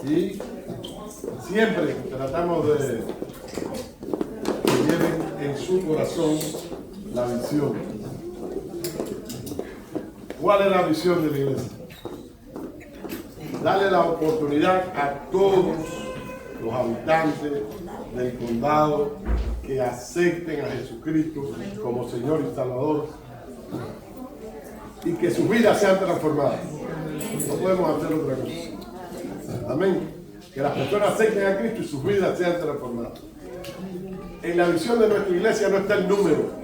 Y siempre tratamos de que lleven en su corazón la visión. ¿Cuál es la visión de la iglesia? Darle la oportunidad a todos los habitantes del condado que acepten a Jesucristo como Señor y Salvador y que sus vidas sean transformadas. No podemos hacer otra cosa. Amén. Que las personas acepten a Cristo y sus vidas sean transformadas. En la visión de nuestra iglesia no está el número.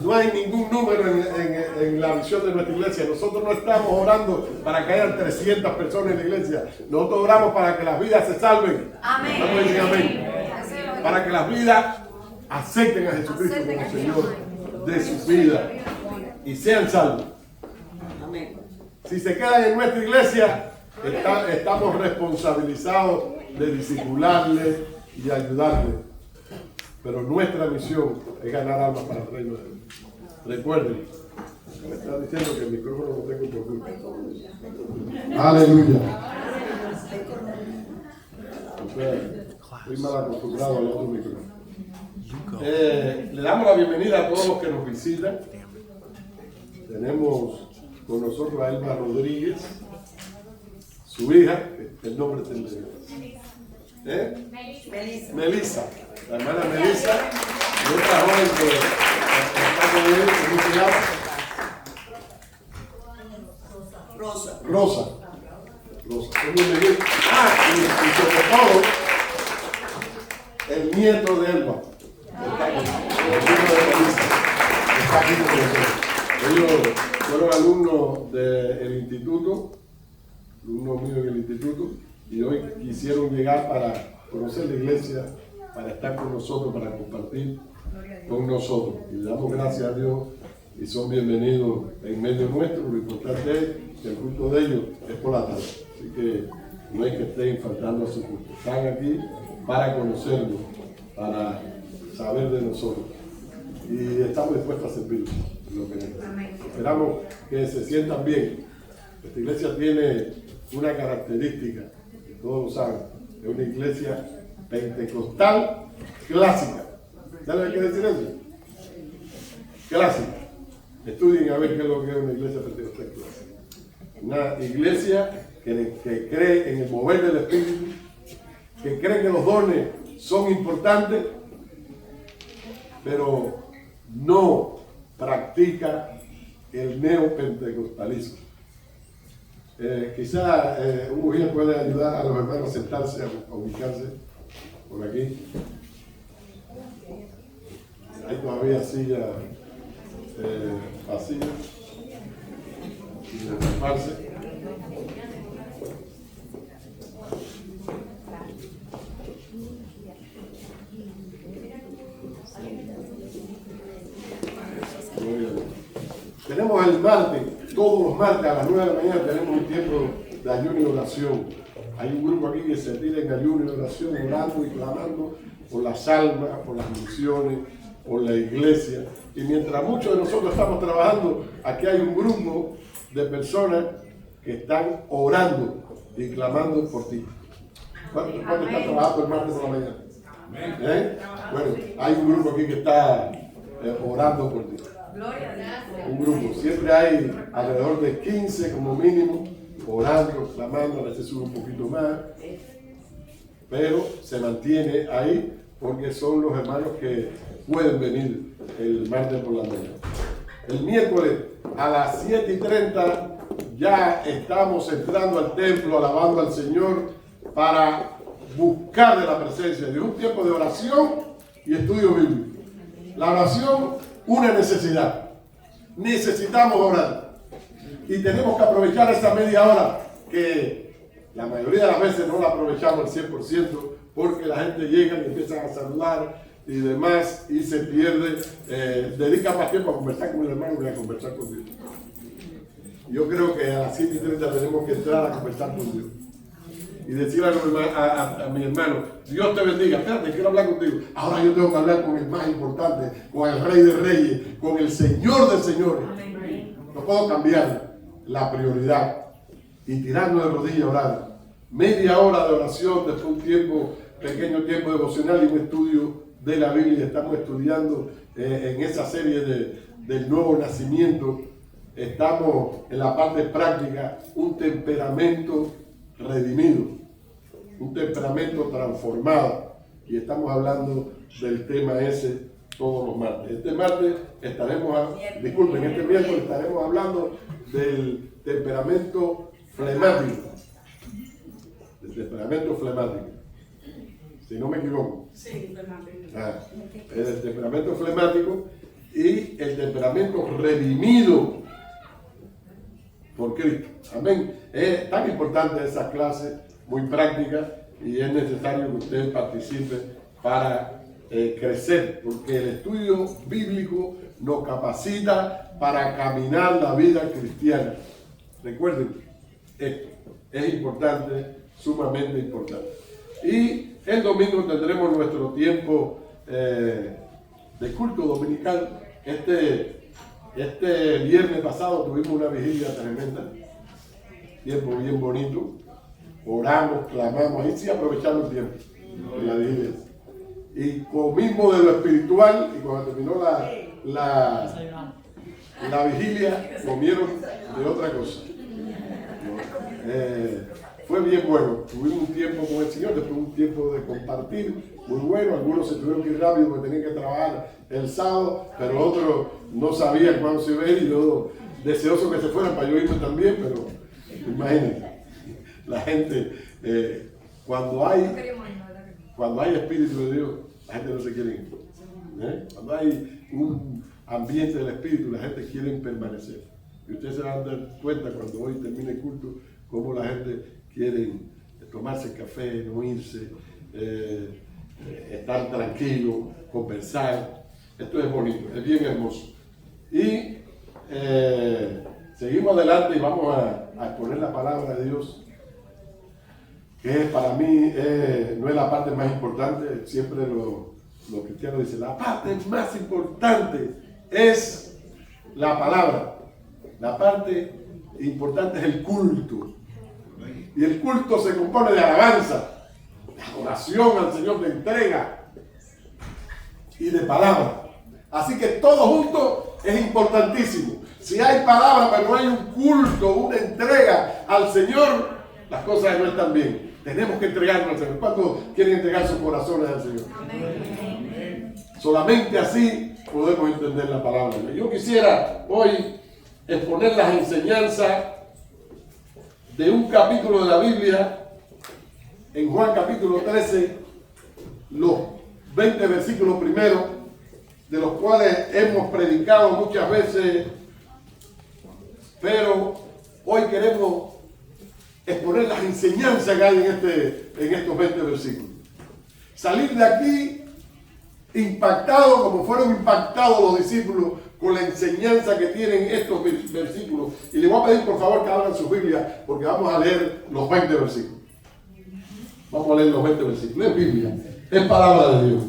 No hay ningún número en la visión de nuestra iglesia. Nosotros no estamos orando para que hayan 300 personas en la iglesia. Nosotros oramos para que las vidas se salven. Amén. Amén. Para que las vidas acepten a Jesucristo como Señor de sus vidas y sean salvos. Amén. Si se quedan en nuestra iglesia, estamos responsabilizados de discipularles y ayudarles. Pero nuestra misión es ganar almas para el reino de Dios. Recuerden, me está diciendo que el micrófono lo tengo por culpa. Aleluya. Estoy mal acostumbrado al otro micrófono. Le damos la bienvenida a todos los que nos visitan. Tenemos con nosotros a Elma Rodríguez, su hija, el nombre de Melissa, la hermana Melissa, y otra joven que está con él, ¿cómo se llama? Rosa. Y sobre todo, el nieto de Elma. Está aquí con nosotros. Ellos fueron alumnos del instituto, alumnos míos en el instituto, y hoy quisieron llegar para conocer la iglesia, para estar con nosotros, para compartir con nosotros. Y le damos gracias a Dios y son bienvenidos en medio nuestro. Lo importante es que el culto de ellos es por la tarde. Así que no es que estén faltando a su culto. Están aquí para conocernos, para saber de nosotros. Y estamos dispuestos a servirlos. Esperamos que se sientan bien. Esta iglesia tiene una característica, que todos lo saben, es una iglesia pentecostal clásica. ¿Saben qué quiere decir eso? Clásica. Estudien a ver qué es lo que es una iglesia pentecostal clásica. Una iglesia que cree en el mover del Espíritu, que cree que los dones son importantes, pero no practica el neopentecostalismo. Quizá un mujer puede ayudar a los hermanos a sentarse, a ubicarse por aquí. Hay todavía sillas vacías, sin ocuparse. Tenemos el martes, todos los martes a las 9 de la mañana tenemos un tiempo de ayuno y oración. Hay un grupo aquí que se tira en ayuno y oración, orando y clamando por las almas, por las misiones, por la iglesia. Y mientras muchos de nosotros estamos trabajando, aquí hay un grupo de personas que están orando y clamando por ti. ¿Cuánto está trabajando el martes por la mañana? Bueno, hay un grupo aquí que está orando por ti. Un grupo, siempre hay alrededor de 15 como mínimo, orando, clamando, a veces sube un poquito más, pero se mantiene ahí porque son los hermanos que pueden venir el martes por la mañana. El miércoles a las 7:30 ya estamos entrando al templo, alabando al Señor para buscar de la presencia de Dios, un tiempo de oración y estudio bíblico. La oración, una necesidad. Necesitamos orar. Y tenemos que aprovechar esa media hora que la mayoría de las veces no la aprovechamos al 100% porque la gente llega y empiezan a saludar y demás y se pierde. Dedica más tiempo a conversar con el hermano que a conversar con Dios. Yo creo que a las 7:30 tenemos que entrar a conversar con Dios. Y decirle a mi hermano, Dios te bendiga, espérate, quiero hablar contigo. Ahora yo tengo que hablar con el más importante, con el Rey de Reyes, con el Señor de Señores. No puedo cambiar la prioridad y tirarnos de rodillas a orar media hora de oración, después un pequeño tiempo devocional y un estudio de la Biblia. Estamos estudiando en esa serie del nuevo nacimiento. Estamos en la parte práctica, un temperamento redimido, un temperamento transformado. Y estamos hablando del tema ese todos los martes. Este miércoles estaremos hablando del temperamento flemático. Del temperamento flemático. Si no me equivoco. Sí, flemático. El temperamento flemático y el temperamento redimido por Cristo. Amén. Es tan importante esa clase, muy práctica, y es necesario que usted participe para crecer, porque el estudio bíblico nos capacita para caminar la vida cristiana. Recuerden, esto es importante, sumamente importante. Y el domingo tendremos nuestro tiempo de culto dominical. Este viernes pasado tuvimos una vigilia tremenda, tiempo bien bonito. Oramos, clamamos, ahí sí aprovechamos el tiempo en la vigilia. Y comimos de lo espiritual, y cuando terminó la vigilia, comieron de otra cosa. Fue bien bueno. Tuvimos un tiempo con el Señor, después un tiempo de compartir, muy bueno. Algunos se tuvieron que ir rápido porque tenían que trabajar el sábado, pero otros no sabían cuándo se iba a ir, y yo deseoso que se fueran para yo irme también, pero imagínense, la gente, cuando hay Espíritu de Dios, la gente no se quiere ir. Cuando hay un ambiente del Espíritu, la gente quiere permanecer. Y ustedes se van a dar cuenta cuando hoy termine el culto, cómo la gente quiere tomarse café, no irse, estar tranquilo, conversar. Esto es bonito, es bien hermoso. Y seguimos adelante y vamos a exponer la palabra de Dios, que para mí no es la parte más importante. Siempre los cristianos dicen, la parte más importante es la palabra. La parte importante es el culto. Y el culto se compone de alabanza, de adoración al Señor, de entrega y de palabra. Así que todo junto es importantísimo. Si hay palabra pero no hay un culto, una entrega al Señor, las cosas no están bien. Tenemos que entregarnos al Señor. ¿Cuántos quieren entregar sus corazones al Señor? Amén. Solamente así podemos entender la palabra. Yo quisiera hoy exponer las enseñanzas de un capítulo de la Biblia, en Juan capítulo 13, los 20 versículos primeros, de los cuales hemos predicado muchas veces, pero hoy queremos exponer las enseñanzas que hay en estos 20 versículos. Salir de aquí impactados como fueron impactados los discípulos con la enseñanza que tienen estos versículos. Y les voy a pedir por favor que abran su Biblia, porque vamos a leer los 20 versículos. Vamos a leer los 20 versículos. Es Biblia, es palabra de Dios.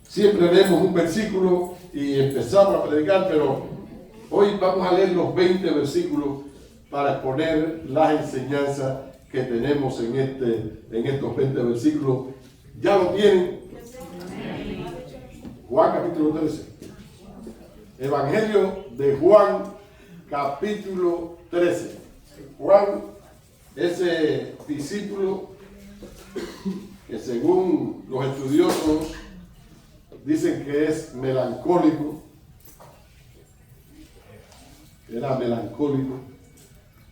Siempre leemos un versículo y empezamos a predicar, pero hoy vamos a leer los 20 versículos para exponer las enseñanzas que tenemos en estos 20 versículos. ¿Ya lo tienen? Juan capítulo 13. Evangelio de Juan capítulo 13. Juan, ese discípulo que según los estudiosos dicen que es melancólico, era melancólico,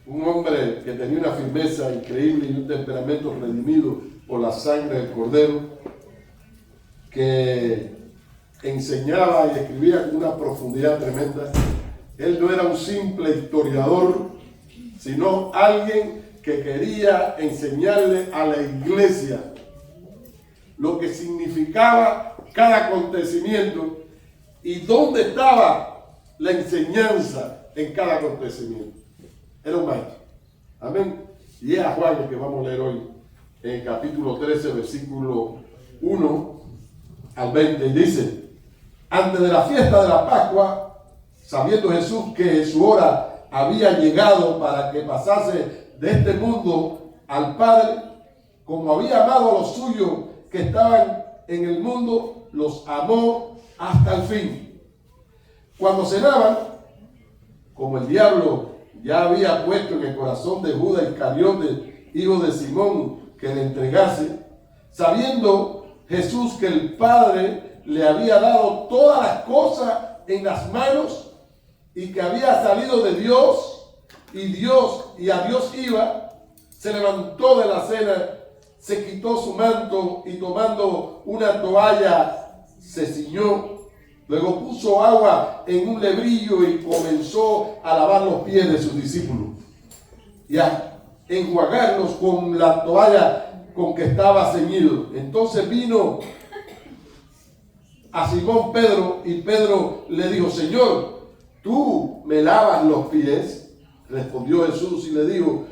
un hombre que tenía una firmeza increíble y un temperamento redimido por la sangre del Cordero, que enseñaba y escribía con una profundidad tremenda. Él no era un simple historiador, sino alguien que quería enseñarle a la iglesia lo que significaba cada acontecimiento y dónde estaba la enseñanza en cada acontecimiento. Era un maestro. Amén. Y es a Juan el que vamos a leer hoy, en el capítulo 13, versículo 1 al 20, y dice: antes de la fiesta de la Pascua, sabiendo Jesús que su hora había llegado para que pasase de este mundo, al Padre, como había amado a los suyos que estaban en el mundo, los amó hasta el fin. Cuando cenaban, como el diablo ya había puesto en el corazón de Judas Iscariote, hijo de Simón, que le entregase, sabiendo Jesús que el Padre le había dado todas las cosas en las manos y que había salido de Dios y a Dios iba, se levantó de la cena, se quitó su manto y tomando una toalla se ciñó. Luego puso agua en un lebrillo y comenzó a lavar los pies de sus discípulos y a enjuagarlos con la toalla con que estaba ceñido. Entonces vino a Simón Pedro y Pedro le dijo: Señor, ¿tú me lavas los pies? Respondió Jesús y le dijo: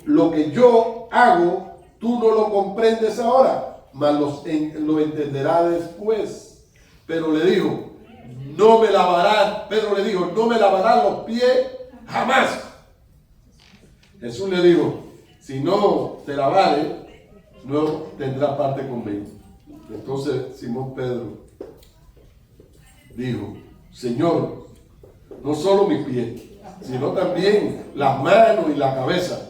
lo que yo hago, tú no lo comprendes ahora, mas lo entenderás después. Pero le dijo: Pedro le dijo, no me lavarás los pies jamás. Jesús le dijo: si no te lavare, no tendrás parte conmigo. Entonces Simón Pedro dijo: Señor, no solo mis pies, sino también las manos y la cabeza.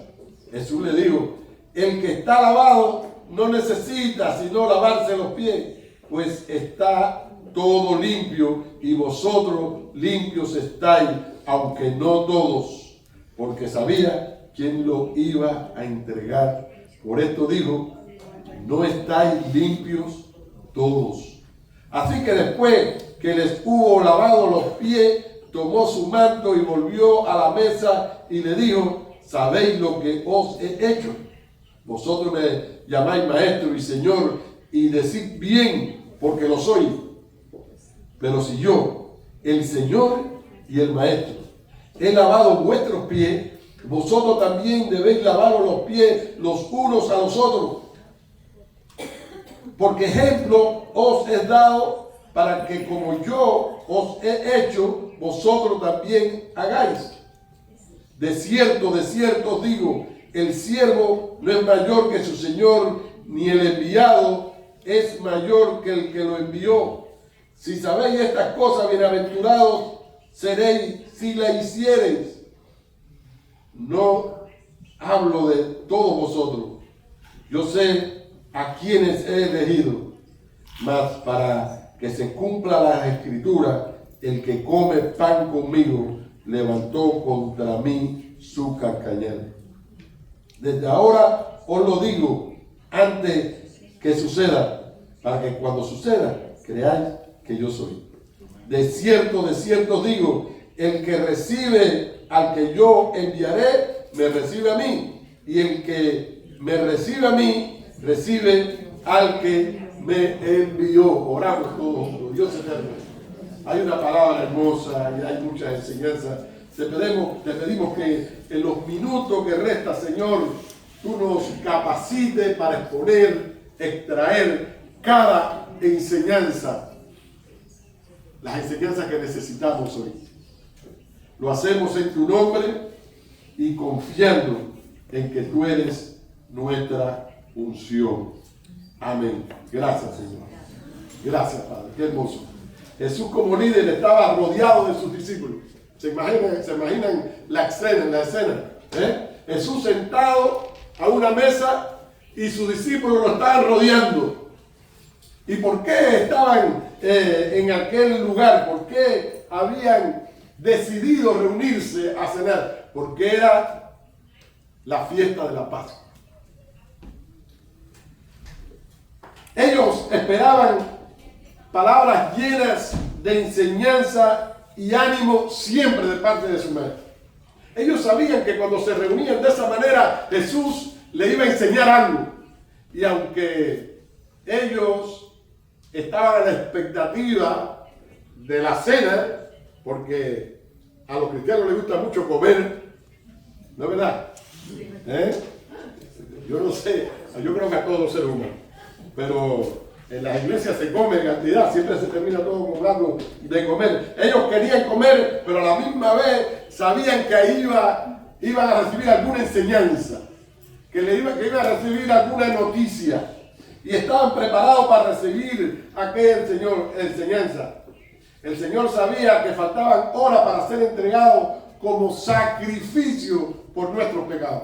Jesús le dijo: el que está lavado no necesita sino lavarse los pies, pues está todo limpio, y vosotros limpios estáis, aunque no todos, porque sabía quién lo iba a entregar. Por esto dijo: no estáis limpios todos. Así que después que les hubo lavado los pies, tomó su manto y volvió a la mesa y le dijo: ¿sabéis lo que os he hecho? Vosotros me llamáis maestro y señor, y decid bien, porque lo soy. Pero si yo, el Señor y el maestro, he lavado vuestros pies, vosotros también debéis lavaros los pies los unos a los otros. Porque ejemplo os he dado para que como yo os he hecho, vosotros también hagáis. De cierto os digo, el siervo no es mayor que su señor, ni el enviado es mayor que el que lo envió. Si sabéis estas cosas, bienaventurados seréis si las hiciereis. No hablo de todos vosotros. Yo sé a quienes he elegido, mas para que se cumpla la escritura, el que come pan conmigo levantó contra mí su carcañal. Desde ahora os lo digo antes que suceda, para que cuando suceda creáis que yo soy. De cierto os digo, el que recibe al que yo enviaré, me recibe a mí, y el que me recibe a mí, recibe al que me envió. Oramos todos, Dios eterno. Hay una palabra hermosa y hay muchas enseñanzas. Te pedimos que en los minutos que resta, Señor, tú nos capacites para exponer, extraer cada enseñanza, las enseñanzas que necesitamos hoy. Lo hacemos en tu nombre y confiando en que tú eres nuestra unción. Amén. Gracias, Señor. Gracias, Padre. Qué hermoso. Jesús como líder estaba rodeado de sus discípulos. ¿Se imaginan la escena? Jesús sentado a una mesa y sus discípulos lo estaban rodeando. ¿Y por qué estaban en aquel lugar? ¿Por qué habían decidido reunirse a cenar? Porque era la fiesta de la Pascua. Ellos esperaban palabras llenas de enseñanza y ánimo siempre de parte de su maestro. Ellos sabían que cuando se reunían de esa manera, Jesús le iba a enseñar algo. Y aunque ellos estaban a la expectativa de la cena, porque a los cristianos les gusta mucho comer, ¿no es verdad? Yo no sé, yo creo que a todos los seres humanos, pero en las iglesias se come en cantidad, siempre se termina todo hablando de comer. Ellos querían comer, pero a la misma vez sabían que ahí iba iban a recibir alguna enseñanza, que iban a recibir alguna noticia, y estaban preparados para recibir aquella enseñanza. El Señor sabía que faltaban horas para ser entregados como sacrificio por nuestros pecados.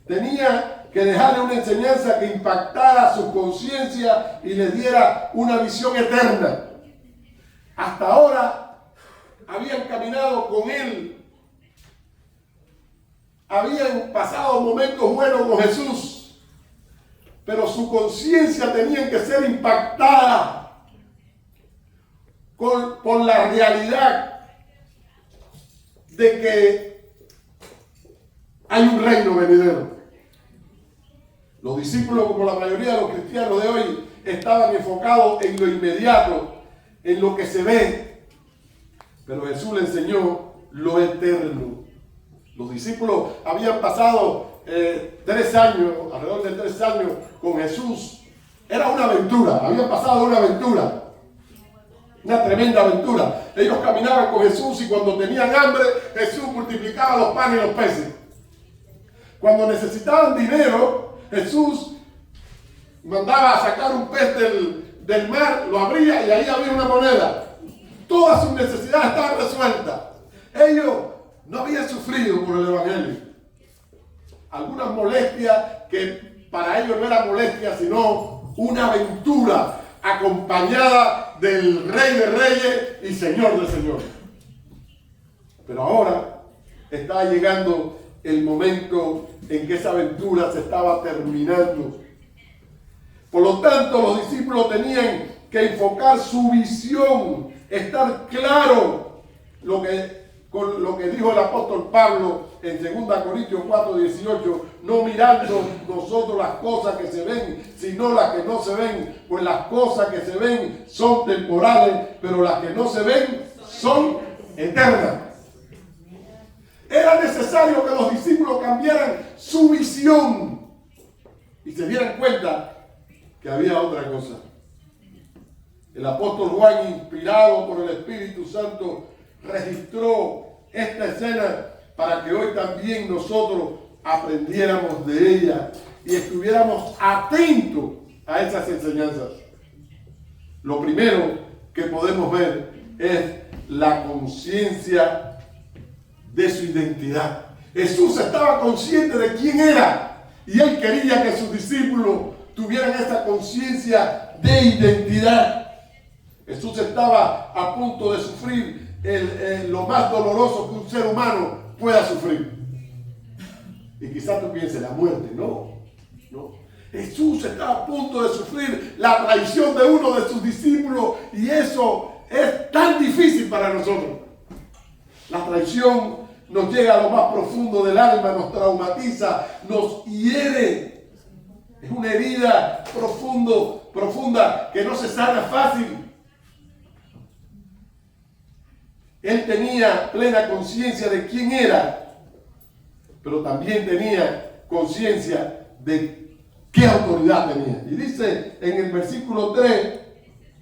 Tenía que dejarle una enseñanza que impactara su conciencia y les diera una visión eterna. Hasta ahora habían caminado con Él, habían pasado momentos buenos con Jesús, pero su conciencia tenía que ser impactada por la realidad de que hay un reino venidero. Los discípulos, como la mayoría de los cristianos de hoy, estaban enfocados en lo inmediato, en lo que se ve, pero Jesús le enseñó lo eterno. Los discípulos habían pasado 3 años, alrededor de 3 años con Jesús. Era una aventura, habían pasado una aventura, una tremenda aventura. Ellos caminaban con Jesús y cuando tenían hambre, Jesús multiplicaba los panes y los peces. Cuando necesitaban dinero, Jesús mandaba a sacar un pez del mar, lo abría y ahí había una moneda. Todas sus necesidades estaban resueltas. Ellos no habían sufrido por el Evangelio. Algunas molestias que para ellos no era molestia, sino una aventura acompañada del Rey de Reyes y Señor de Señores. Pero ahora estaba llegando el momento en que esa aventura se estaba terminando. Por lo tanto, los discípulos tenían que enfocar su visión, estar claro con lo que dijo el apóstol Pablo en 2 Corintios 4:18, no mirando nosotros las cosas que se ven, sino las que no se ven, pues las cosas que se ven son temporales, pero las que no se ven son eternas. Era necesario que los discípulos cambiaran su visión y se dieran cuenta que había otra cosa. El apóstol Juan, inspirado por el Espíritu Santo, registró esta escena para que hoy también nosotros aprendiéramos de ella y estuviéramos atentos a esas enseñanzas. Lo primero que podemos ver es la conciencia de su identidad. Jesús estaba consciente de quién era y él quería que sus discípulos tuvieran esa conciencia de identidad. Jesús estaba a punto de sufrir lo más doloroso que un ser humano pueda sufrir. Y quizás tú pienses, la muerte. No. Jesús estaba a punto de sufrir la traición de uno de sus discípulos y eso es tan difícil para nosotros. La traición nos llega a lo más profundo del alma, nos traumatiza, nos hiere. Es una herida profunda que no se sana fácil. Él tenía plena conciencia de quién era, pero también tenía conciencia de qué autoridad tenía. Y dice en el versículo 3,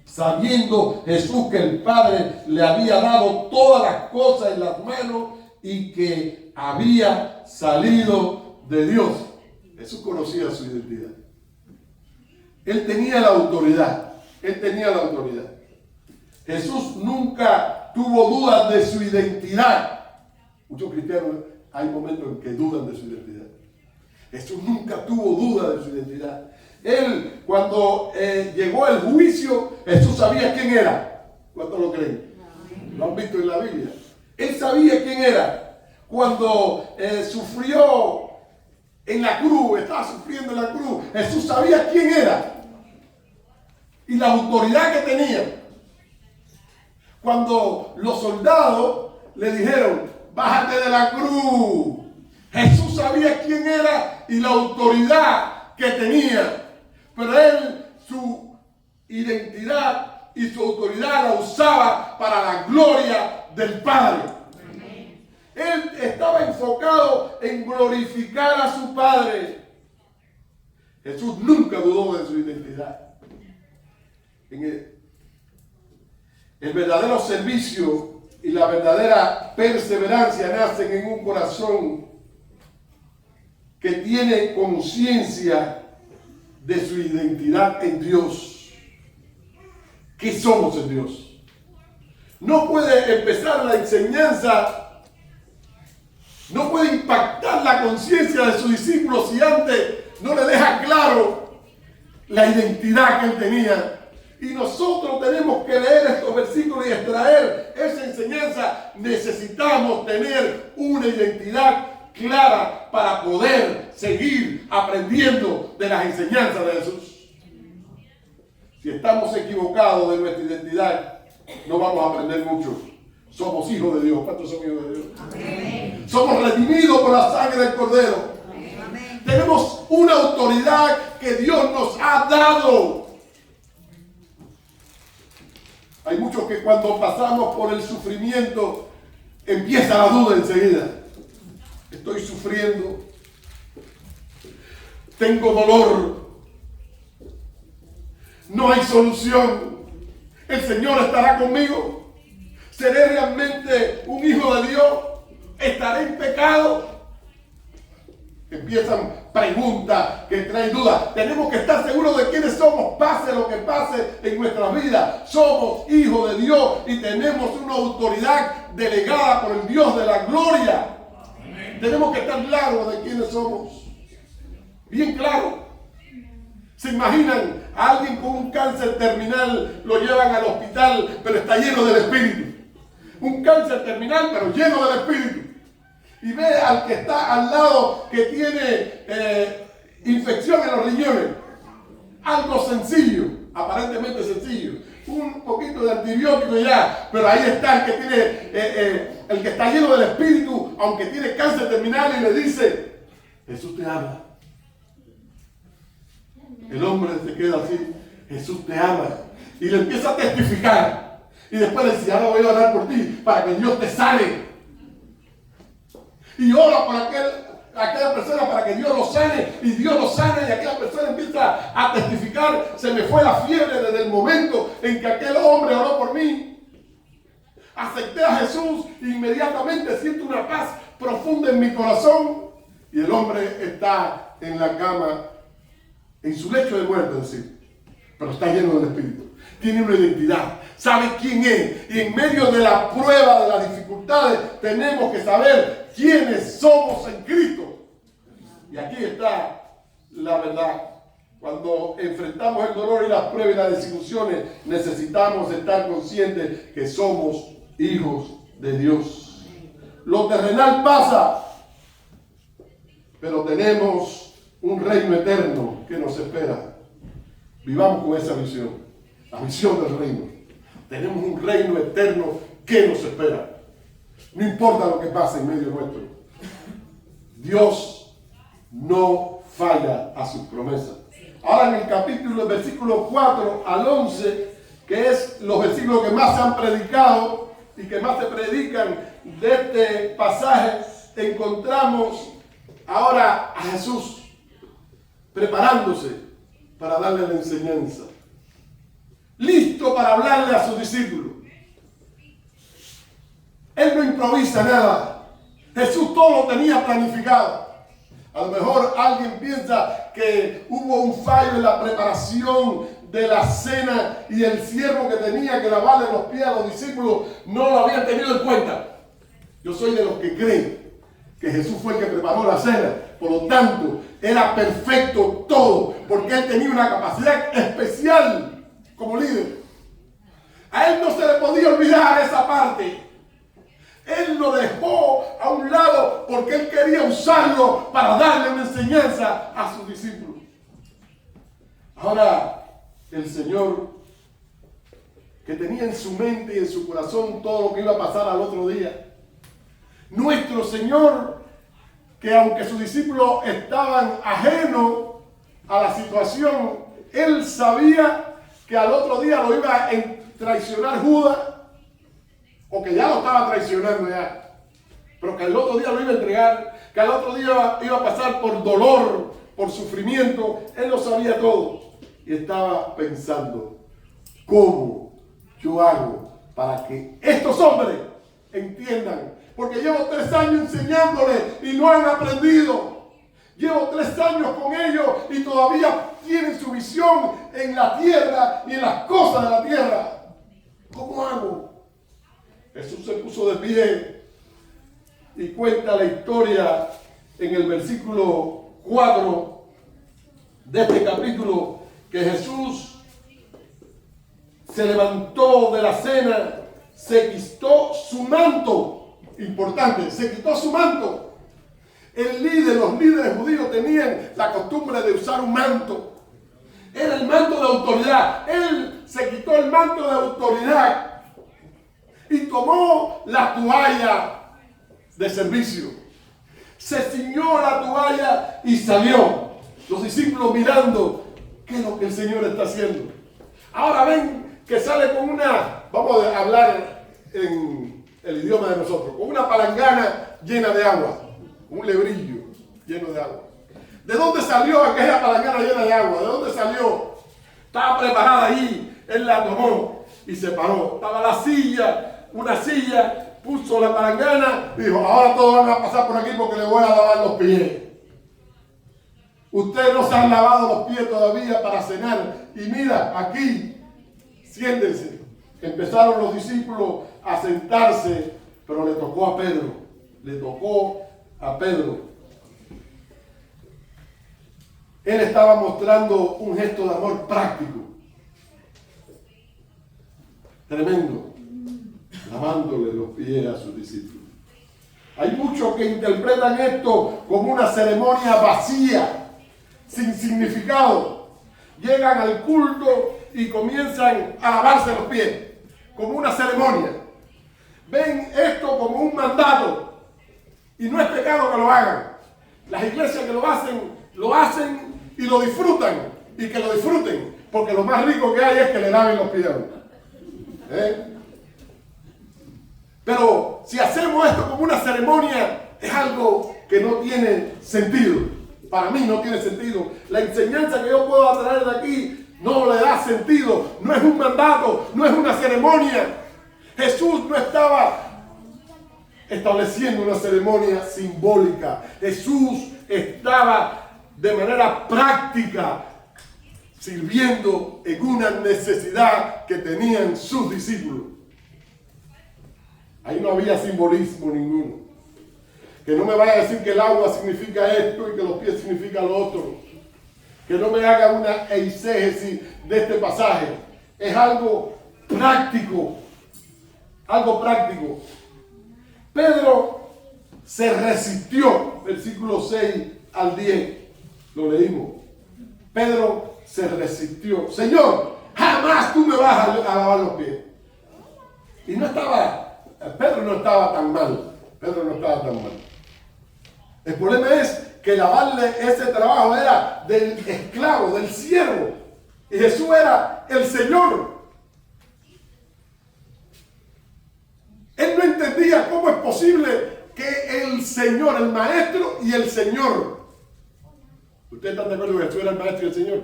sabiendo Jesús que el Padre le había dado todas las cosas en las manos y que había salido de Dios. Jesús conocía su identidad. Él tenía la autoridad. Jesús nunca tuvo dudas de su identidad. Muchos cristianos hay momentos en que dudan de su identidad. Jesús nunca tuvo duda de su identidad. Él, cuando llegó el juicio, Jesús sabía quién era. ¿Cuántos lo creen? Lo han visto en la Biblia. Él sabía quién era. Cuando sufrió en la cruz, estaba sufriendo en la cruz, Jesús sabía quién era y la autoridad que tenía. Cuando los soldados le dijeron, bájate de la cruz, Jesús sabía quién era y la autoridad que tenía. Pero él, su identidad y su autoridad la usaba para la gloria del Padre. Él estaba enfocado en glorificar a su Padre. Jesús nunca dudó de su identidad. El verdadero servicio y la verdadera perseverancia nacen en un corazón que tiene conciencia de su identidad en Dios. ¿Qué somos en Dios? No puede empezar la enseñanza, no puede impactar la conciencia de sus discípulos si antes no le deja claro la identidad que él tenía. Y nosotros tenemos que leer estos versículos y extraer esa enseñanza. Necesitamos tener una identidad clara para poder seguir aprendiendo de las enseñanzas de Jesús. Si estamos equivocados de nuestra identidad, no vamos a aprender mucho. Somos hijos de Dios. ¿Cuántos son hijos de Dios? Amén. Somos redimidos por la sangre del Cordero. Amén. Tenemos una autoridad que Dios nos ha dado. Hay muchos que cuando pasamos por el sufrimiento empieza la duda enseguida. Estoy sufriendo, tengo dolor, no hay solución. ¿El Señor estará conmigo? ¿Seré realmente un hijo de Dios? ¿Estaré en pecado? Empiezan preguntas que traen dudas. Tenemos que estar seguros de quiénes somos, pase lo que pase en nuestra vida. Somos hijos de Dios y tenemos una autoridad delegada por el Dios de la gloria. Tenemos que estar claros de quiénes somos. Bien claro. ¿Se imaginan a alguien con un cáncer terminal? Lo llevan al hospital, pero está lleno del Espíritu. Un cáncer terminal, pero lleno del Espíritu. Y ve al que está al lado que tiene infección en los riñones. Algo sencillo, aparentemente sencillo. Un poquito de antibiótico y ya, pero ahí está el que tiene, el que está lleno del Espíritu, aunque tiene cáncer terminal, y le dice: Jesús te ama. El hombre se queda así: Jesús te ama. Y le empieza a testificar. Y después le dice: ahora voy a orar por ti, para que Dios te sane. Y ora por aquella persona para que Dios lo sane, y Dios lo sana, y aquella persona empieza a testificar: se me fue la fiebre desde el momento en que aquel hombre oró por mí. Acepté a Jesús e inmediatamente siento una paz profunda en mi corazón. Y el hombre está en la cama, en su lecho de muerte, es decir, pero está lleno del Espíritu. Tiene una identidad, sabe quién es. Y en medio de la prueba, de las dificultades, tenemos que saber quiénes somos en Cristo. Y aquí está la verdad. Cuando enfrentamos el dolor y las pruebas y las desilusiones, necesitamos estar conscientes que somos hijos de Dios. Lo terrenal pasa, pero tenemos un reino eterno que nos espera. Vivamos con esa visión. La visión del reino. Tenemos un reino eterno que nos espera. No importa lo que pase en medio nuestro. Dios no falla a sus promesas. Ahora en el capítulo, versículo 4 al 11, que es los versículos que más se han predicado y que más se predican de este pasaje, encontramos ahora a Jesús preparándose para darle la enseñanza. Listo para hablarle a sus discípulos. Él no improvisa nada. Jesús todo lo tenía planificado. A lo mejor alguien piensa que hubo un fallo en la preparación de la cena y el siervo que tenía que lavarle los pies a los discípulos no lo habían tenido en cuenta. Yo soy de los que creen que Jesús fue el que preparó la cena. Por lo tanto, era perfecto todo, porque él tenía una capacidad especial como líder. A él no se le podía olvidar esa parte. Él lo dejó a un lado porque él quería usarlo para darle una enseñanza a sus discípulos. Ahora, el Señor, que tenía en su mente y en su corazón todo lo que iba a pasar al otro día. Nuestro Señor, que aunque sus discípulos estaban ajenos a la situación, Él sabía que al otro día lo iba a traicionar Judas, o que ya lo estaba traicionando ya, pero que al otro día lo iba a entregar, que al otro día iba a pasar por dolor, por sufrimiento. Él lo sabía todo y estaba pensando: ¿cómo yo hago para que estos hombres entiendan, porque llevo 3 años enseñándoles y no han aprendido. Llevo 3 años con ellos y todavía tienen su visión en la tierra y en las cosas de la tierra. ¿Cómo hago? Jesús se puso de pie y cuenta la historia en el versículo 4 de este capítulo, que Jesús se levantó de la cena, se quitó su manto. Importante, se quitó su manto. Los líderes judíos tenían la costumbre de usar un manto. Era el manto de autoridad. Él se quitó el manto de autoridad y tomó la toalla de servicio. Se ciñó la toalla y salió. Los discípulos mirando, ¿qué es lo que el Señor está haciendo? Ahora ven que sale con una, vamos a hablar en el idioma de nosotros, con una palangana llena de agua, un lebrillo lleno de agua. ¿De dónde salió aquella palangana llena de agua? ¿De dónde salió? Estaba preparada ahí, él la tomó y se paró. Estaba la silla, una silla, puso la palangana y dijo, ahora todos van a pasar por aquí porque le voy a lavar los pies. Ustedes no se han lavado los pies todavía para cenar. Y mira, aquí, siéntense. Empezaron los discípulos a sentarse, pero le tocó a Pedro. Le tocó a Pedro. Él estaba mostrando un gesto de amor práctico. Tremendo. Lavándole los pies a sus discípulos. Hay muchos que interpretan esto como una ceremonia vacía, sin significado. Llegan al culto y comienzan a lavarse los pies, como una ceremonia. Ven esto como un mandato. Y no es pecado que lo hagan. Las iglesias que lo hacen y lo disfrutan. Y que lo disfruten. Porque lo más rico que hay es que le laven los pies. Pero si hacemos esto como una ceremonia, es algo que no tiene sentido. Para mí no tiene sentido. La enseñanza que yo puedo traer de aquí no le da sentido. No es un mandato, no es una ceremonia. Jesús no estaba estableciendo una ceremonia simbólica. Jesús estaba de manera práctica sirviendo en una necesidad que tenían sus discípulos. Ahí no había simbolismo ninguno. Que no me vaya a decir que el agua significa esto y que los pies significan lo otro. Que no me haga una eisegesis de este pasaje. Es algo práctico. Algo práctico. Pedro se resistió. Versículo 6 al 10. Lo leímos. Pedro se resistió. Señor, jamás tú me vas a lavar los pies. Y Pedro no estaba tan mal. Pedro no estaba tan mal. El problema es que lavarle ese trabajo era del esclavo, del siervo. Y Jesús era el Señor. Él no entendía cómo es posible que el Señor, el Maestro y el Señor. ¿Ustedes están de acuerdo que Jesús era el Maestro y el Señor?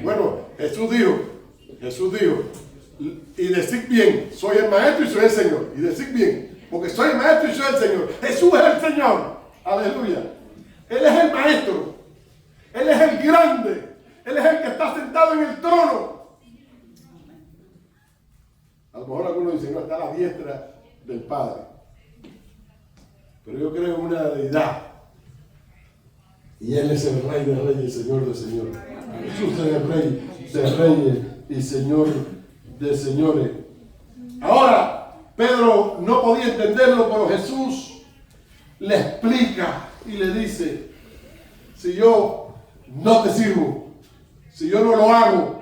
Bueno, Jesús dijo, y decid bien, soy el Maestro y soy el Señor. Y decid bien, porque soy el Maestro y soy el Señor. Jesús es el Señor. Aleluya. Él es el Maestro. Él es el grande. Él es el que está sentado en el trono. A lo mejor algunos dicen, no, está a la diestra del Padre. Pero yo creo en una deidad. Y Él es el Rey de Reyes y Señor de Señores. Jesús es el Rey de Reyes y Señor de Señores. Ahora, Pedro no podía entenderlo, pero Jesús le explica y le dice, si yo no te sirvo, si yo no lo hago,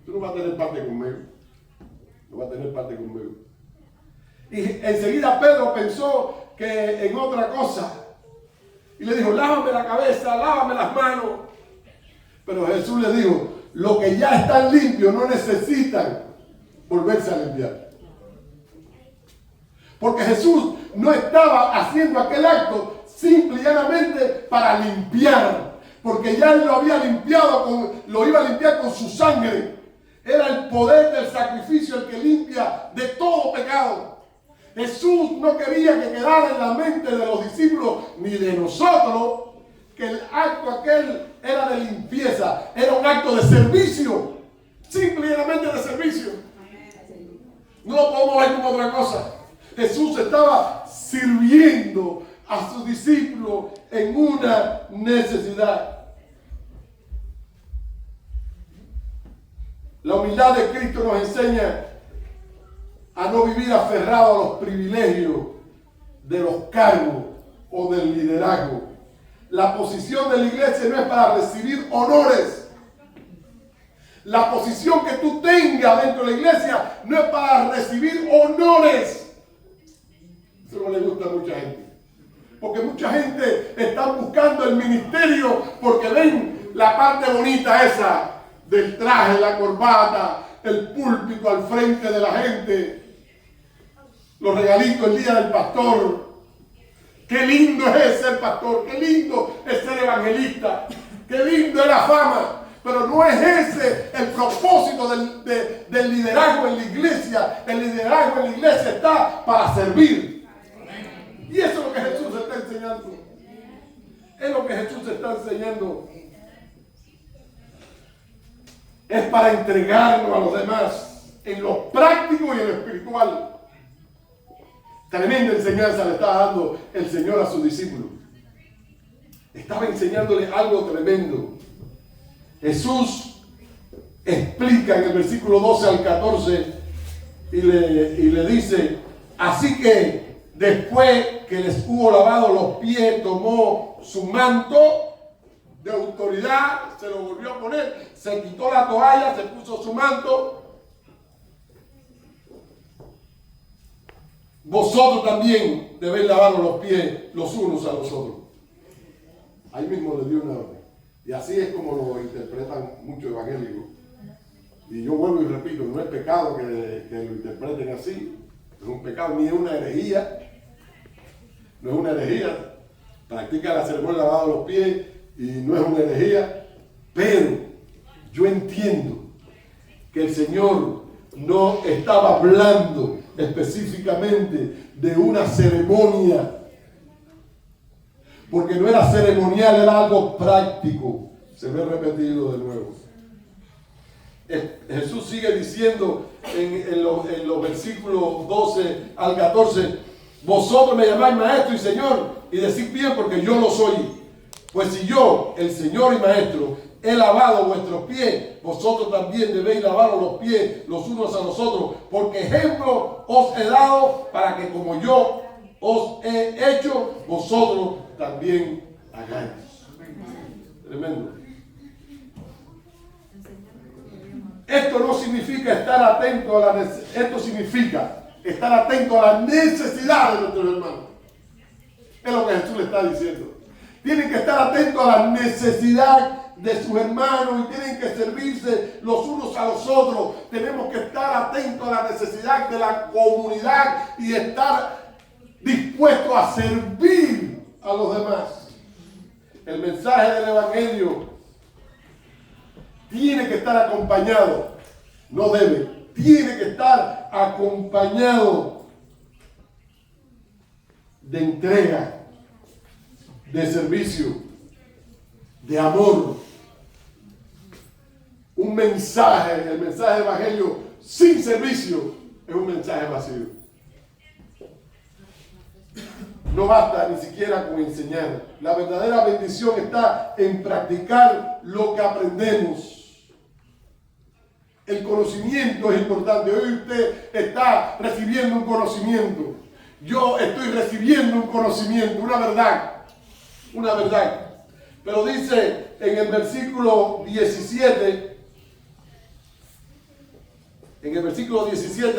tú no vas a tener parte conmigo. No vas a tener parte conmigo. Y enseguida Pedro pensó que en otra cosa. Y le dijo, lávame la cabeza, lávame las manos. Pero Jesús le dijo, lo que ya están limpios no necesitan volverse a limpiar. Porque Jesús no estaba haciendo aquel acto simple y llanamente para limpiar. Porque ya Él lo había limpiado, lo iba a limpiar con su sangre. Era el poder del sacrificio el que limpia de todo pecado. Jesús no quería que quedara en la mente de los discípulos ni de nosotros que el acto aquel era de limpieza, era un acto de servicio, simplemente de servicio. No lo podemos ver como otra cosa. Jesús estaba sirviendo a sus discípulos en una necesidad. La humildad de Cristo nos enseña a no vivir aferrado a los privilegios de los cargos o del liderazgo. La posición de la iglesia no es para recibir honores. La posición que tú tengas dentro de la iglesia no es para recibir honores. Eso no le gusta a mucha gente. Porque mucha gente está buscando el ministerio porque ven la parte bonita esa del traje, la corbata, el púlpito al frente de la gente, los regalitos el día del pastor. Qué lindo es ser pastor, qué lindo es ser evangelista, qué lindo es la fama. Pero no es ese el propósito del liderazgo en la iglesia. El liderazgo en la iglesia está para servir. Y eso es lo que Jesús está enseñando. Es lo que Jesús está enseñando. Es para entregarnos a los demás en lo práctico y en lo espiritual. Tremenda enseñanza le estaba dando el Señor a sus discípulos. Estaba enseñándole algo tremendo. Jesús explica en el versículo 12 al 14 y le dice, así que después que les hubo lavado los pies, tomó su manto de autoridad, se lo volvió a poner, se quitó la toalla, se puso su manto. Vosotros también debéis lavaros los pies los unos a los otros. Ahí mismo le dio una orden. Y así es como lo interpretan muchos evangélicos. Y yo vuelvo y repito, no es pecado que lo interpreten así. No es un pecado ni es una herejía. No es una herejía. Practica la ceremonia de lavado de los pies y no es una herejía. Pero yo entiendo que el Señor no estaba hablando específicamente de una ceremonia, porque no era ceremonial, era algo práctico. Se ve repetido de nuevo. Jesús sigue diciendo en los versículos 12 al 14, vosotros me llamáis maestro y señor, y decís bien porque yo lo soy. Pues si yo, el Señor y maestro, he lavado vuestros pies, vosotros también debéis lavaros los pies los unos a los otros, porque ejemplo os he dado para que como yo os he hecho, vosotros también hagáis. Tremendo. Esto no significa estar atento a esto significa estar atento a la necesidad de nuestros hermanos. Es lo que Jesús le está diciendo. Tienen que estar atentos a la necesidad de sus hermanos y tienen que servirse los unos a los otros. Tenemos que estar atentos a la necesidad de la comunidad y estar dispuestos a servir a los demás. El mensaje del Evangelio tiene que estar acompañado, no debe, tiene que estar acompañado de entrega, de servicio, de amor. Un mensaje, el mensaje del Evangelio sin servicio es un mensaje vacío. No basta ni siquiera con enseñar. La verdadera bendición está en practicar lo que aprendemos. El conocimiento es importante. Hoy usted está recibiendo un conocimiento. Yo estoy recibiendo un conocimiento, una verdad. Una verdad. Pero dice en el versículo 17,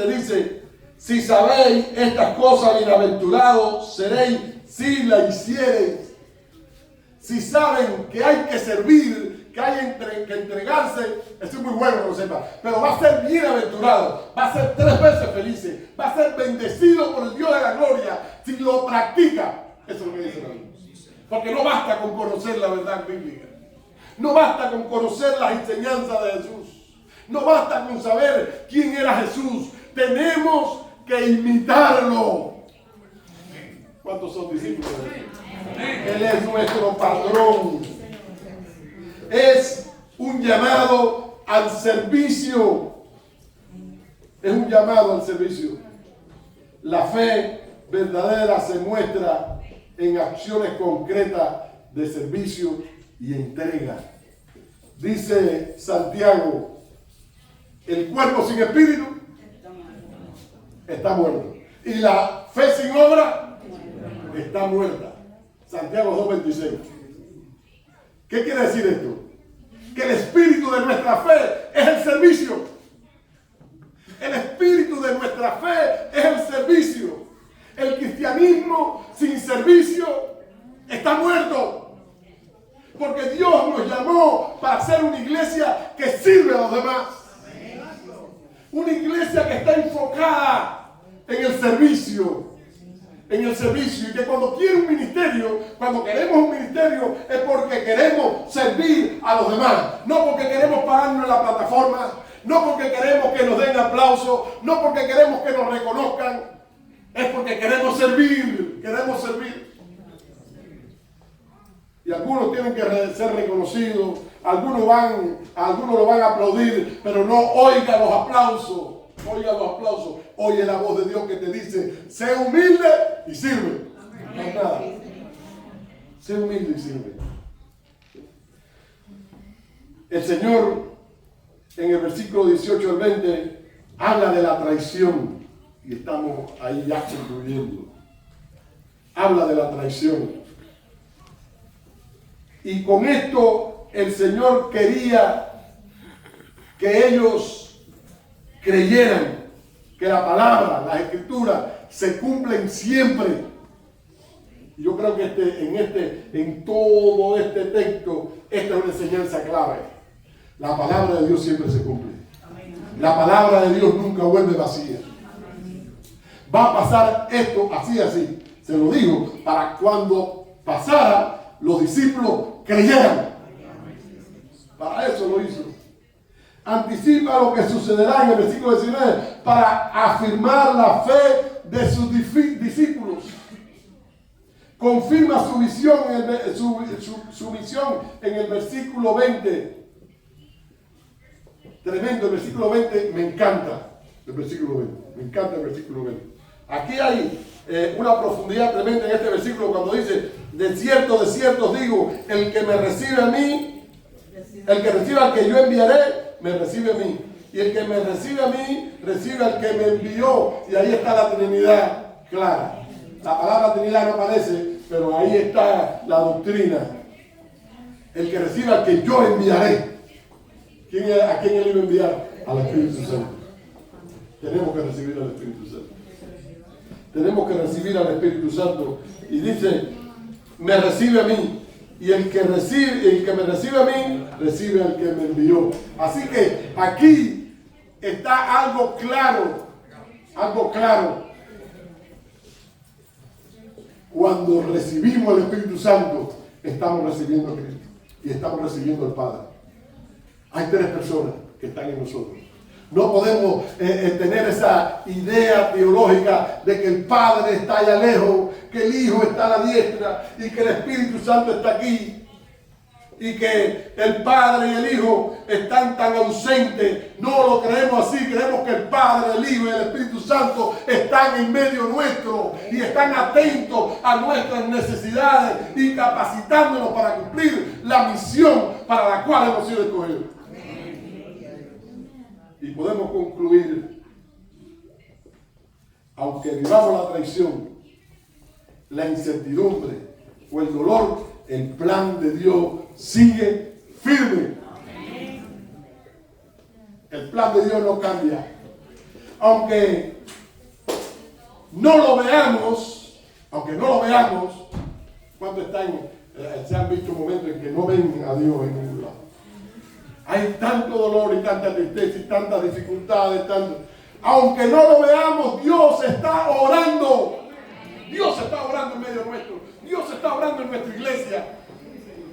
dice, si sabéis estas cosas, bienaventurados seréis si la hiciereis. Si saben que hay que servir, que hay que entregarse, esto es muy bueno que lo sepa, pero va a ser bienaventurado, va a ser 3 veces feliz, va a ser bendecido por el Dios de la gloria si lo practica. Eso es lo que dice la Biblia. Porque no basta con conocer la verdad bíblica, no basta con conocer las enseñanzas de Jesús, no basta con saber quién era Jesús. Tenemos que imitarlo. ¿Cuántos son discípulos? Él es nuestro patrón. Es un llamado al servicio. Es un llamado al servicio. La fe verdadera se muestra en acciones concretas de servicio y entrega. Dice Santiago, el cuerpo sin espíritu está muerto. Y la fe sin obra está muerta. Santiago 2:26. ¿Qué quiere decir esto? Que el espíritu de nuestra fe es el servicio. El espíritu de nuestra fe es el servicio. El cristianismo sin servicio está muerto. Porque Dios nos llamó para ser una iglesia que sirve a los demás. Una iglesia que está enfocada en el servicio. En el servicio, y que cuando quiere un ministerio, cuando queremos un ministerio, es porque queremos servir a los demás, no porque queremos pararnos en la plataforma, no porque queremos que nos den aplausos, no porque queremos que nos reconozcan, es porque queremos servir, Y algunos tienen que ser reconocidos, algunos lo van a aplaudir, pero no oiga los aplausos. Oye la voz de Dios que te dice, sé humilde y sirve. No es nada. Sé humilde y sirve. El Señor, en el versículo 18 al 20, habla de la traición. Y estamos ahí ya concluyendo. Habla de la traición. Y con esto el Señor quería que ellos creyeran que la palabra, las escrituras se cumplen siempre. Yo creo que en todo este texto, esta es una enseñanza clave. La palabra de Dios siempre se cumple. La palabra de Dios nunca vuelve vacía. Va a pasar esto así. Se lo digo, para cuando pasara, los discípulos creyeran. Para eso lo hizo. Anticipa lo que sucederá en el versículo 19 para afirmar la fe de sus discípulos. Confirma su visión, su misión en el versículo 20. Tremendo, el versículo 20 me encanta. Me encanta el versículo 20. Aquí hay una profundidad tremenda en este versículo cuando dice, de cierto os digo, el que me recibe a mí, el que recibe al que yo enviaré, me recibe a mí. Y el que me recibe a mí, recibe al que me envió. Y ahí está la Trinidad clara. La palabra Trinidad no aparece, pero ahí está la doctrina. El que recibe al que yo enviaré. ¿A quién él iba a enviar? Al Espíritu Santo. Tenemos que recibir al Espíritu Santo. Tenemos que recibir al Espíritu Santo. Y dice, me recibe a mí. Y el que me recibe a mí, recibe al que me envió. Así que aquí está algo claro. Cuando recibimos el Espíritu Santo, estamos recibiendo a Cristo y estamos recibiendo al Padre. Hay tres personas que están en nosotros. No podemos tener esa idea teológica de que el Padre está allá lejos, que el Hijo está a la diestra y que el Espíritu Santo está aquí. Y que el Padre y el Hijo están tan ausentes. No lo creemos así. Creemos que el Padre, el Hijo y el Espíritu Santo están en medio nuestro y están atentos a nuestras necesidades y capacitándonos para cumplir la misión para la cual hemos sido escogidos. Y podemos concluir, aunque vivamos la traición, la incertidumbre o el dolor, el plan de Dios sigue firme. El plan de Dios no cambia. Aunque no lo veamos, ¿cuántos están? Se han visto momentos en que no ven a Dios en ningún lado. Hay tanto dolor y tanta tristeza y tantas dificultades, aunque no lo veamos, Dios está orando. Dios está orando en medio nuestro. Dios está orando en nuestra iglesia.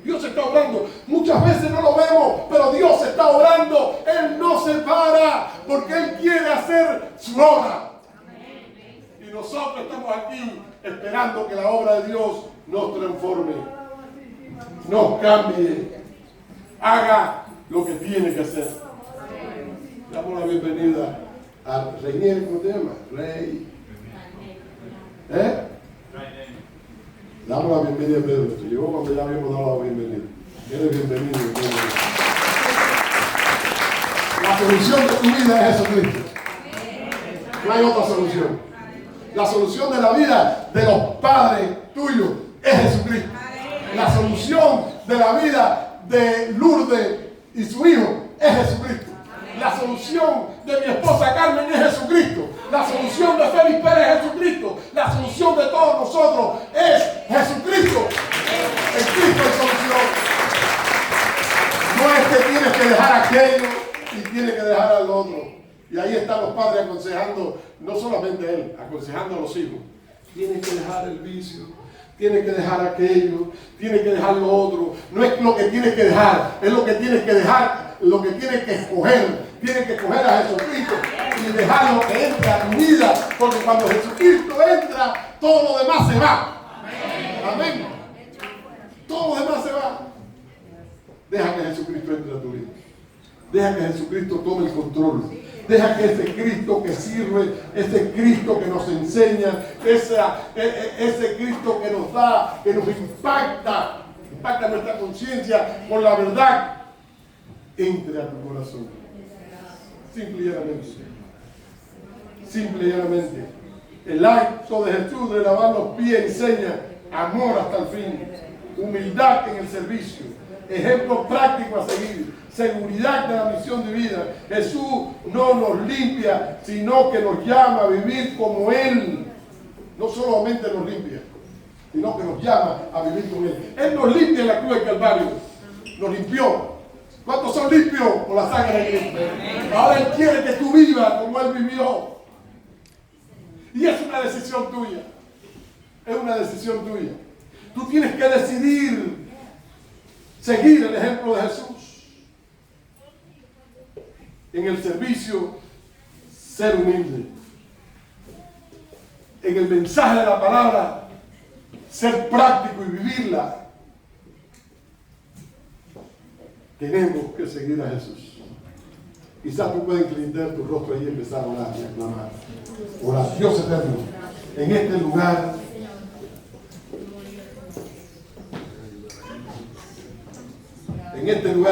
Dios está orando. Muchas veces no lo vemos, pero Dios está orando. Él no se para porque Él quiere hacer su obra. Y nosotros estamos aquí esperando que la obra de Dios nos transforme, nos cambie, haga lo que tiene que hacer. Damos la bienvenida a Reinier, ¿cómo te llamas? Rey. Damos la bienvenida a Pedro. Llegó cuando ya habíamos dado la bienvenida. Eres bienvenido. La solución de tu vida es Jesucristo. No hay otra solución. La solución de la vida de los padres tuyos es Jesucristo. La solución de la vida de Lourdes y su hijo es Jesucristo. La solución de mi esposa Carmen es Jesucristo. La solución de Félix Pérez es Jesucristo. La solución de todos nosotros es Jesucristo. El Cristo es solución. No es que tienes que dejar aquello y tienes que dejar al otro. Y ahí están los padres aconsejando, no solamente él, aconsejando a los hijos. Tienes que dejar el vicio, tienes que dejar aquello, tienes que dejar lo otro. No es lo que tienes que dejar, es lo que tienes que dejar, lo que tienes que escoger. Tienes que escoger a Jesucristo y dejar lo que entra a tu vida, porque cuando Jesucristo entra, todo lo demás se va. Amén. Todo lo demás se va. Deja que Jesucristo entre a tu vida. Deja que Jesucristo tome el control. Deja que ese Cristo que sirve, ese Cristo que nos enseña, ese Cristo que nos da, que nos impacta nuestra conciencia con la verdad, entre a tu corazón. Simple y llanamente. Simple y llanamente. El acto de Jesús de lavar los pies enseña amor hasta el fin, humildad en el servicio, ejemplo práctico a seguir, seguridad de la misión de vida. Jesús no nos limpia, sino que nos llama a vivir como Él. No solamente nos limpia, sino que nos llama a vivir como Él. Él nos limpia en la cruz del Calvario. Nos limpió. ¿Cuántos son limpios por la sangre de Cristo? Ahora Él quiere que tú vivas como Él vivió. Y es una decisión tuya. Es una decisión tuya. Tú tienes que decidir seguir el ejemplo de Jesús. En el servicio, ser humilde. En el mensaje de la palabra, ser práctico y vivirla. Tenemos que seguir a Jesús. Quizás tú puedes inclinar tu rostro y empezar a orar y a clamar. Orar. Dios eterno, en este lugar,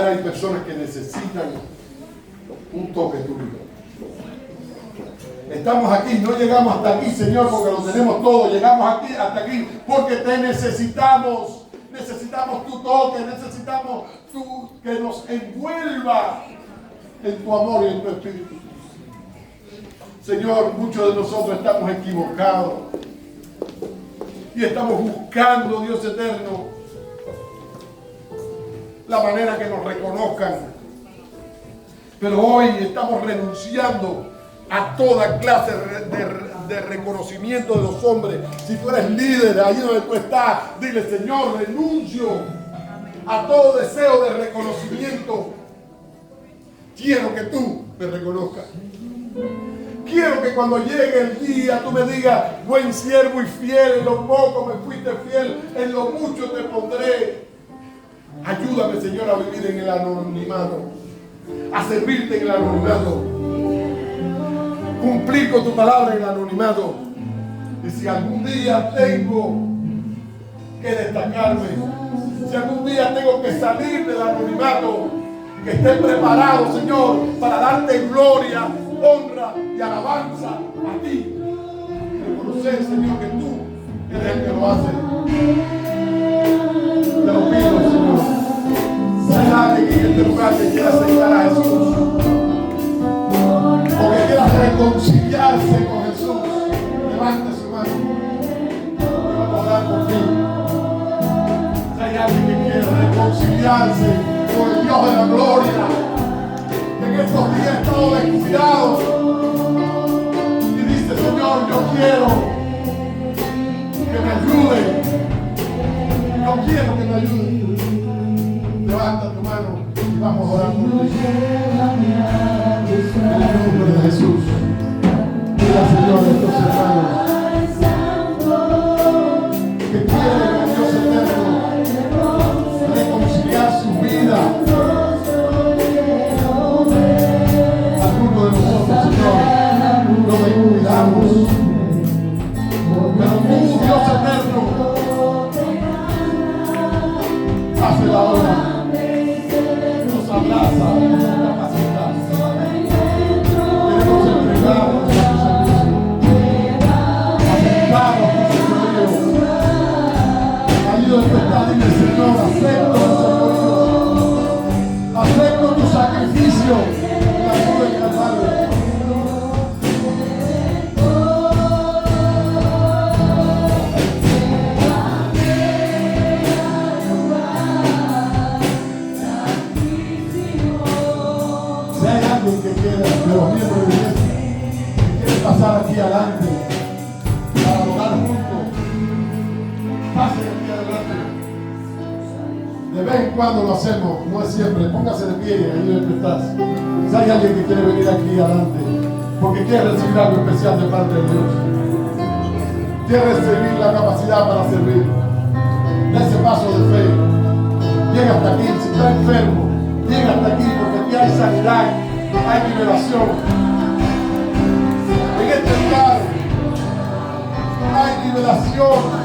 hay personas que necesitan un toque tuyo. Estamos aquí, no llegamos hasta aquí, Señor, porque lo tenemos todo. Llegamos aquí, hasta aquí porque te necesitamos. Necesitamos tu toque, necesitamos que nos envuelva en tu amor y en tu espíritu. Señor, muchos de nosotros estamos equivocados y estamos buscando, Dios eterno, la manera que nos reconozcan. Pero hoy estamos renunciando a toda clase de reconocimiento de los hombres. Si tú eres líder, ahí donde tú estás, dile: Señor, renuncio a todo deseo de reconocimiento. Quiero que tú me reconozcas. Quiero que cuando llegue el día tú me digas: buen siervo y fiel, en lo poco me fuiste fiel, en lo mucho te pondré. Ayúdame, Señor, a vivir en el anonimato, a servirte en el anonimato, cumplir con tu palabra en el anonimato. Y si algún día tengo que destacarme, si algún día tengo que salir del anonimato, que esté preparado, Señor, para darte gloria, honra y alabanza a ti. Reconocer, Señor, que tú eres el que lo hace. Te lo pido, Señor. Si hay alguien en este lugar que quiera aceptar a Jesús, o que quiera reconciliarse con Jesús, levante su mano. Vamos a orar por ti. Si hay alguien que quiera reconciliarse con el Dios de la gloria, que en estos días he estado descuidado y dice: Señor, yo quiero que me ayude. Yo quiero que me ayude. Levanta tu mano y vamos a orar por ti. En el nombre de Jesús. Mira, Señor, estos hermanos hace la obra. Nos abraza, nos capacita. Queremos entregarnos a tu servicio. Aceptamos tu señorío. Ayúdame a estar, dile, Señor, acepto tu señorío. Acepto tu sacrificio en la cruz del Calvario. Si hay alguien que quiera, de los miembros de la iglesia, que quiere pasar aquí adelante para adorar juntos, pase aquí adelante. De vez en cuando lo hacemos, no es siempre. Póngase de pie ahí donde estás. Si hay alguien que quiere venir aquí adelante porque quiere recibir algo especial de parte de Dios, quiere recibir la capacidad para servir, de ese paso de fe, llega hasta aquí. Si está enfermo, llega hasta aquí, porque aquí hay sanidad, hay liberación. En este lugar hay liberación.